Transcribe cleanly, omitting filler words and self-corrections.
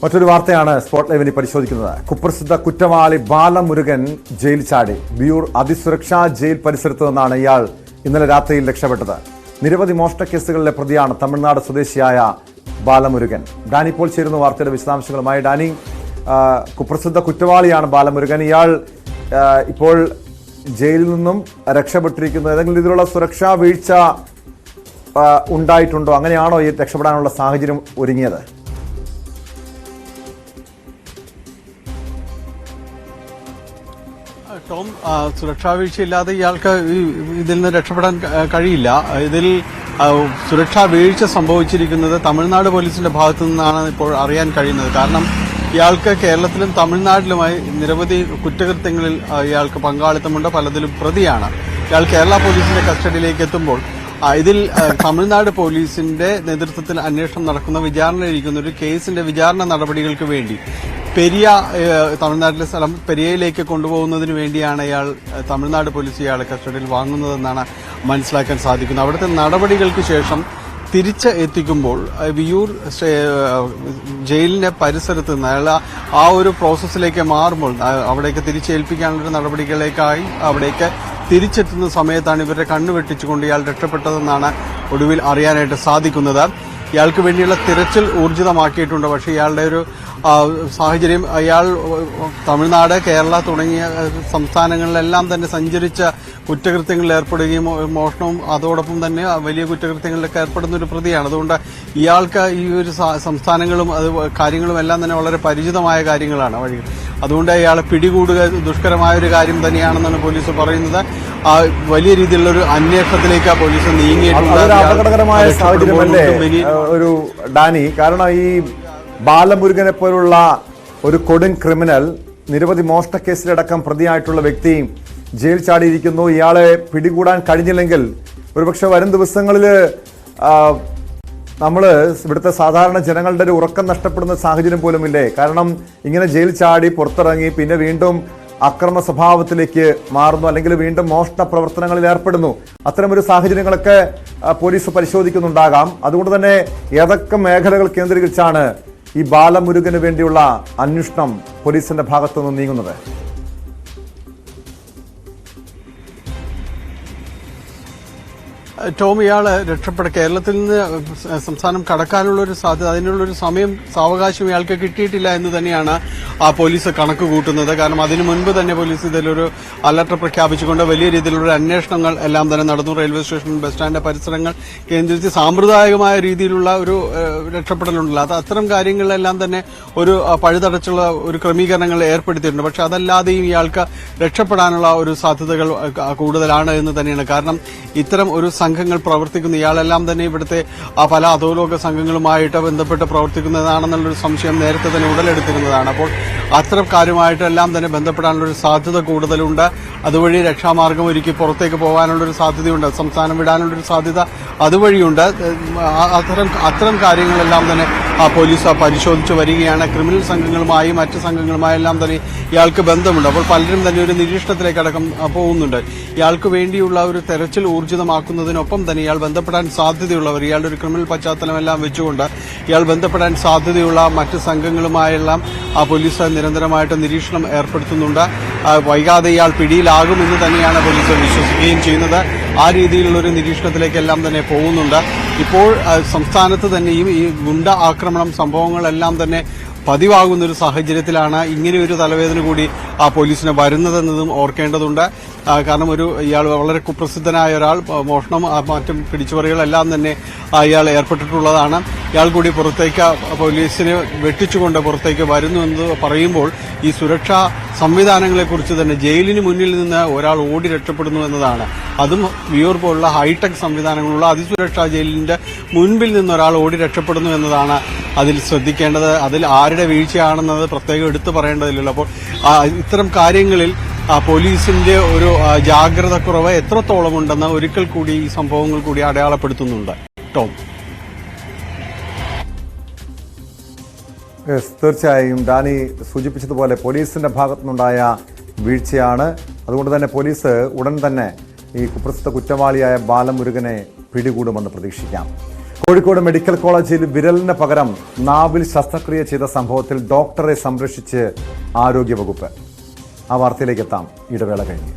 മറ്റൊരു വാർത്തയാണ് സ്പോട്ട് ലൈവിനെ പരിശോധിക്കുന്നത്. കുപ്രസിദ്ധ കുറ്റവാളി ബാലമുരുകൻ ജയിൽ ചാടി. വിയൂർ അതിസുരക്ഷാ ജയിൽ പരിസരത്ത് നിന്നാണ് ഇയാൾ ഇന്നലെ രാത്രിയിൽ രക്ഷപ്പെട്ടത്. നിരവധി മോഷണ കേസുകളിലെ പ്രതിയാണ് തമിഴ്നാട് സ്വദേശിയായ ബാലമുരുകൻ. ഡാനി ഇപ്പോൾ ചേരുന്ന വാർത്തയുടെ വിശദാംശങ്ങളുമായി. ഡാനി, കുപ്രസിദ്ധ കുറ്റവാളിയാണ് ബാലമുരുകൻ. ഇയാൾ ഇപ്പോൾ ജയിലിൽ നിന്നും രക്ഷപ്പെട്ടിരിക്കുന്നത്. ഏതെങ്കിലും രീതിയിലുള്ള സുരക്ഷാ വീഴ്ച ഉണ്ടായിട്ടുണ്ടോ? അങ്ങനെയാണോ ഈ രക്ഷപ്പെടാനുള്ള സാഹചര്യം ഒരുങ്ങിയത്? ടോം, സുരക്ഷാ വീഴ്ചയില്ലാതെ ഇയാൾക്ക് ഇതിൽ നിന്ന് രക്ഷപ്പെടാൻ കഴിയില്ല. ഇതിൽ സുരക്ഷാ വീഴ്ച സംഭവിച്ചിരിക്കുന്നത് തമിഴ്നാട് പോലീസിന്റെ ഭാഗത്തു നിന്നാണ് ഇപ്പോൾ അറിയാൻ കഴിയുന്നത്. കാരണം ഇയാൾക്ക് കേരളത്തിലും തമിഴ്നാട്ടിലുമായി നിരവധി കുറ്റകൃത്യങ്ങളിൽ ഇയാൾക്ക് പങ്കാളിത്തമുണ്ട്. പലതിലും പ്രതിയാണ്. ഇയാൾ കേരള പോലീസിന്റെ കസ്റ്റഡിയിലേക്ക് എത്തുമ്പോൾ ഇതിൽ തമിഴ്നാട് പോലീസിന്റെ നേതൃത്വത്തിൽ അന്വേഷണം നടക്കുന്ന വിചാരണയിലിരിക്കുന്ന ഒരു കേസിന്റെ വിചാരണ നടപടികൾക്ക് വേണ്ടി തമിഴ്നാട്ടിലെ സ്ഥലം പെരിയയിലേക്ക് കൊണ്ടുപോകുന്നതിന് വേണ്ടിയാണ് ഇയാൾ തമിഴ്നാട് പോലീസ് ഇയാളെ കസ്റ്റഡിയിൽ വാങ്ങുന്നതെന്നാണ് മനസ്സിലാക്കാൻ സാധിക്കുന്നത്. അവിടുത്തെ നടപടികൾക്ക് ശേഷം തിരിച്ച് എത്തിക്കുമ്പോൾ വിയൂർ ജയിലിന്റെ പരിസരത്ത് നിന്ന് അയാൾ ആ ഒരു പ്രോസസ്സിലേക്ക് മാറുമ്പോൾ അവിടേക്ക് തിരിച്ചേൽപ്പിക്കാനുള്ള നടപടികളിലേക്കായി അവിടേക്ക് തിരിച്ചെത്തുന്ന സമയത്താണ് ഇവരുടെ കണ്ണുവെട്ടിച്ചുകൊണ്ട് ഇയാൾ രക്ഷപ്പെട്ടതെന്നാണ് ഒടുവിൽ അറിയാനായിട്ട് സാധിക്കുന്നത്. ഇയാൾക്ക് വേണ്ടിയുള്ള തിരച്ചിൽ ഊർജിതമാക്കിയിട്ടുണ്ട്. പക്ഷേ ഇയാളുടെ ഒരു സാഹചര്യം, ഇയാൾ തമിഴ്നാട്, കേരള തുടങ്ങിയ സംസ്ഥാനങ്ങളിലെല്ലാം തന്നെ സഞ്ചരിച്ച കുറ്റകൃത്യങ്ങളിൽ ഏർപ്പെടുകയും മോഷണവും അതോടൊപ്പം തന്നെ വലിയ കുറ്റകൃത്യങ്ങളിലൊക്കെ ഏർപ്പെടുന്ന ഒരു പ്രതിയാണ്. അതുകൊണ്ട് ഇയാൾക്ക് ഈ ഒരു സംസ്ഥാനങ്ങളും കാര്യങ്ങളും എല്ലാം തന്നെ വളരെ പരിചിതമായ കാര്യങ്ങളാണ് വഴികൾ. അതുകൊണ്ട് ഇയാളെ പിടികൂടുക ദുഷ്കരമായ ഒരു കാര്യം തന്നെയാണെന്നാണ് പോലീസ് പറയുന്നത്. വലിയ രീതിയിലുള്ള ഒരു അന്വേഷണത്തിലേക്ക് പോലീസ് നീങ്ങിയിട്ടുണ്ട്. അപകടകരമായ സാഹചര്യമല്ലേ ഒരു ഡാനി? കാരണം ഈ ബാലമുരുകനെ പോലുള്ള ഒരു കൊടും ക്രിമിനൽ, നിരവധി മോഷണ കേസിലടക്കം പ്രതിയായിട്ടുള്ള വ്യക്തി ജയിൽ ചാടിയിരിക്കുന്നു. ഇയാളെ പിടികൂടാൻ കഴിഞ്ഞില്ലെങ്കിൽ ഒരുപക്ഷെ വരും ദിവസങ്ങളിൽ നമ്മൾ ഇവിടുത്തെ സാധാരണ ജനങ്ങളുടെ ഒരു ഉറക്കം നഷ്ടപ്പെടുന്ന സാഹചര്യം പോലുമില്ലേ? കാരണം ഇങ്ങനെ ജയിൽ ചാടി പുറത്തിറങ്ങി പിന്നെ വീണ്ടും അക്രമ സ്വഭാവത്തിലേക്ക് മാറുന്നു, അല്ലെങ്കിൽ വീണ്ടും മോഷണ പ്രവർത്തനങ്ങളിൽ ഏർപ്പെടുന്നു. അത്തരമൊരു സാഹചര്യങ്ങളൊക്കെ പോലീസ് പരിശോധിക്കുന്നുണ്ടാകാം. അതുകൊണ്ട് തന്നെ ഏതൊക്കെ മേഖലകൾ കേന്ദ്രീകരിച്ചാണ് ഈ ബാലമുരുകന് വേണ്ടിയുള്ള അന്വേഷണം പോലീസിന്റെ ഭാഗത്തുനിന്ന് നീങ്ങുന്നത്? ടോം, ഇയാള് കേരളത്തിൽ നിന്ന് സംസ്ഥാനം കടക്കാനുള്ളൊരു സാധ്യത, അതിനുള്ളൊരു സമയം സാവകാശം ഇയാൾക്ക് കിട്ടിയിട്ടില്ല എന്ന് തന്നെയാണ് പോലീസ് കണക്ക് കൂട്ടുന്നത്. കാരണം അതിനു മുൻപ് തന്നെ പോലീസ് ഇതിലൊരു അലർട്ട് പ്രഖ്യാപിച്ചുകൊണ്ട് വലിയ രീതിയിലുള്ള അന്വേഷണങ്ങൾ എല്ലാം തന്നെ നടന്നു. റെയിൽവേ സ്റ്റേഷൻ, ബസ് സ്റ്റാൻഡ് പരിസരങ്ങൾ കേന്ദ്രീകരിച്ച് സാമ്പ്രദായികമായ രീതിയിലുള്ള ഒരു രക്ഷപ്പെടലുണ്ടല്ലോ, അത്തരം കാര്യങ്ങളിലെല്ലാം തന്നെ ഒരു പഴുതടച്ചുള്ള ഒരു ക്രമീകരണങ്ങൾ ഏർപ്പെടുത്തിയിട്ടുണ്ട്. പക്ഷെ അതല്ലാതെയും ഇയാൾക്ക് രക്ഷപ്പെടാനുള്ള ഒരു സാധ്യതകൾ കൂടുതലാണ് എന്ന് തന്നെയാണ്. കാരണം ഇത്തരം ഒരു സംഘങ്ങൾ പ്രവർത്തിക്കുന്ന, ഇയാളെല്ലാം തന്നെ ഇവിടുത്തെ പല അധോലോക സംഘങ്ങളുമായിട്ട് ബന്ധപ്പെട്ട് പ്രവർത്തിക്കുന്നതാണെന്നുള്ളൊരു സംശയം നേരത്തെ തന്നെ ഉടലെടുത്തിരുന്നതാണ്. അപ്പോൾ അത്തരം കാര്യമായിട്ടെല്ലാം തന്നെ ബന്ധപ്പെടാനുള്ളൊരു സാധ്യത കൂടുതലുണ്ട്. അതുവഴി രക്ഷാമാർഗം ഒരുക്കി പുറത്തേക്ക് പോകാനുള്ളൊരു സാധ്യതയുണ്ട്, സംസ്ഥാനം വിടാനുള്ളൊരു സാധ്യത അതുവഴിയുണ്ട്. അത്തരം കാര്യങ്ങളെല്ലാം തന്നെ പോലീസ് പരിശോധിച്ച് വരികയാണ്. ക്രിമിനൽ സംഘങ്ങളുമായി മറ്റ് സംഘങ്ങളുമായി എല്ലാം തന്നെ ഇയാൾക്ക് ബന്ധമുണ്ട്. അപ്പോൾ പലരും തന്നെ ഒരു നിരീക്ഷണത്തിലേക്കടക്കം പോകുന്നുണ്ട്. ഇയാൾക്ക് വേണ്ടിയുള്ള ഒരു തെരച്ചിൽ ഊർജിതമാക്കുന്നതിനൊപ്പം തന്നെ ഇയാൾ ബന്ധപ്പെടാൻ സാധ്യതയുള്ളവർ, ഇയാളുടെ ഒരു ക്രിമിനൽ പശ്ചാത്തലമെല്ലാം വെച്ചുകൊണ്ട് ഇയാൾ ബന്ധപ്പെടാൻ സാധ്യതയുള്ള മറ്റ് സംഘങ്ങളുമായെല്ലാം പോലീസ് നിരന്തരമായിട്ട് നിരീക്ഷണം ഏർപ്പെടുത്തുന്നുണ്ട്. വൈകാതെ ഇയാൾ പിടിയിലാകുമെന്ന് തന്നെയാണ് പോലീസ് വിശ്വസിക്കുകയും ചെയ്യുന്നത്. ആ രീതിയിലുള്ള ഒരു നിരീക്ഷണത്തിലേക്കെല്ലാം തന്നെ പോകുന്നുണ്ട്. ഇപ്പോൾ സംസ്ഥാനത്ത് തന്നെയും ഈ ഗുണ്ട ആക്രമണം സംഭവങ്ങളെല്ലാം തന്നെ പതിവാകുന്ന ഒരു സാഹചര്യത്തിലാണ് ഇങ്ങനെയൊരു തലവേദന കൂടി പോലീസിന് വരുന്നതെന്നതും ഓർക്കേണ്ടതുണ്ട്. കാരണം ഇയാൾ വളരെ കുപ്രസിദ്ധനായ ഒരാൾ, മോഷണം മറ്റും പിടിച്ചുപറികളെല്ലാം തന്നെ ഇയാൾ ഏർപ്പെട്ടിട്ടുള്ളതാണ്. ഇയാൾ കൂടി പുറത്തേക്ക് പോലീസിനെ വെട്ടിച്ചുകൊണ്ട് പുറത്തേക്ക് വരുന്നു എന്ന് പറയുമ്പോൾ ഈ സുരക്ഷാ സംവിധാനങ്ങളെക്കുറിച്ച് തന്നെ ജയിലിന് മുന്നിൽ നിന്ന് ഒരാൾ ഓടി രക്ഷപ്പെടുന്നു എന്നതാണ്. അതും വിയൂർ പോലുള്ള ഹൈടെക് സംവിധാനങ്ങളുള്ള അതിസുരക്ഷാ ജയിലിന്റെ മുൻപിൽ നിന്ന് ഒരാൾ ഓടി രക്ഷപ്പെടുന്നു എന്നതാണ് അതിൽ ശ്രദ്ധിക്കേണ്ടത്. അതിൽ ആരുടെ വീഴ്ചയാണെന്നത് പ്രത്യേകം എടുത്തു പറയേണ്ടതില്ലല്ലോ. അപ്പോൾ ഇത്തരം കാര്യങ്ങളിൽ പോലീസിന്റെ ഒരു ജാഗ്രത കുറവ് എത്രത്തോളം ഉണ്ടെന്ന് ഒരിക്കൽ കൂടി ഈ സംഭവങ്ങൾ കൂടി അടയാളപ്പെടുത്തുന്നുണ്ട്. ടോം, തീർച്ചയായും ഡാനി സൂചിപ്പിച്ചതുപോലെ പോലീസിന്റെ ഭാഗത്തുനിന്നുണ്ടായ വീഴ്ചയാണ്. അതുകൊണ്ട് തന്നെ പോലീസ് ഉടൻ തന്നെ ഈ കുപ്രസിദ്ധ കുറ്റവാളിയായ ബാലമുരുകനെ പിടികൂടുമെന്ന് പ്രതീക്ഷിക്കാം. കോഴിക്കോട് മെഡിക്കൽ കോളേജിൽ വിരലിന് പകരം നാവിൽ ശസ്ത്രക്രിയ ചെയ്ത സംഭവത്തിൽ ഡോക്ടറെ സംരക്ഷിച്ച് ആരോഗ്യവകുപ്പ്. ആ വാർത്തയിലേക്ക് എത്താം ഇടവേള കഴിഞ്ഞ്.